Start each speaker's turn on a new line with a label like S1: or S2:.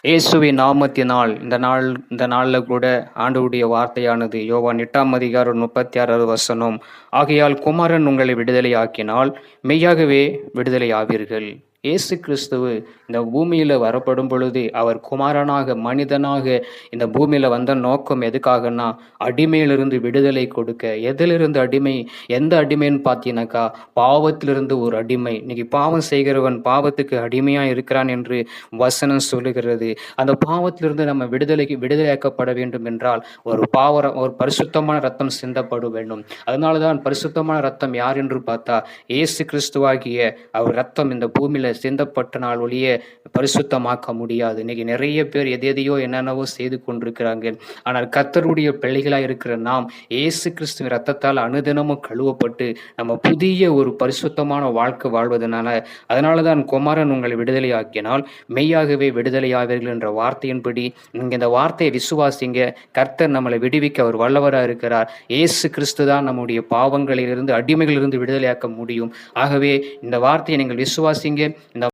S1: இயேசுவின் நாமத்தினால் இந்த நாள்ல கூட ஆண்டவருடைய வார்த்தையானது யோவான் 8:36 ஆகையால் குமாரன் உங்களை விடுதலையாக்கினால் மெய்யாகவே விடுதலை ஆவீர்கள். இயேசு கிறிஸ்துவு இந்த பூமியில வரப்படும் பொழுது அவர் குமாரனாக மனிதனாக இந்த பூமியில வந்த நோக்கம் எதுக்காகன்னா அடிமையிலிருந்து விடுதலை கொடுக்க. எதிலிருந்து அடிமை? எந்த அடிமைன்னு பார்த்தீங்கன்னாக்கா பாவத்திலிருந்து ஒரு அடிமை. இன்னைக்கு பாவம் செய்கிறவன் பாவத்துக்கு அடிமையா இருக்கிறான் என்று வசனம் சொல்லுகிறது. அந்த பாவத்திலிருந்து நம்ம விடுதலையாக்கப்பட வேண்டும் என்றால் ஒரு பரிசுத்தமான ரத்தம் சிந்தப்பட வேண்டும். அதனாலதான் பரிசுத்தமான ரத்தம் யார் என்று பார்த்தா இயேசு கிறிஸ்துவாகிய அவர் ரத்தம் இந்த பூமியில சிந்தப்பட்ட நாள் ஒழிய பரிசுத்தமாக்க முடியாது. இன்னைக்கு நிறைய பேர் எதையோ என்னென்னவோ செய்து கொண்டிருக்கிறாங்க. ஆனால் கர்த்தருடைய பிள்ளைகளா இருக்கிற நாம் இயேசு கிறிஸ்துவின் ரத்தத்தால் அனுதினமும் கழுவப்பட்டு நம்ம புதிய ஒரு பரிசுத்தமான வாழ்க்கை அதனாலதான் குமாரன் உங்களை விடுதலை ஆக்கினால் மெய்யாகவே விடுதலை ஆவீர்கள் என்ற வார்த்தையின்படி நீங்க இந்த வார்த்தையை விசுவாசிங்க. கர்த்தர் நம்மளை விடுவிக்க அவர் வல்லவரா இருக்கிறார். இயேசு கிறிஸ்து தான் நம்முடைய பாவங்களிலிருந்து அடிமைகளிலிருந்து விடுதலையாக்க முடியும். ஆகவே இந்த வார்த்தையை நீங்கள் விசுவாசிங்க. இந்த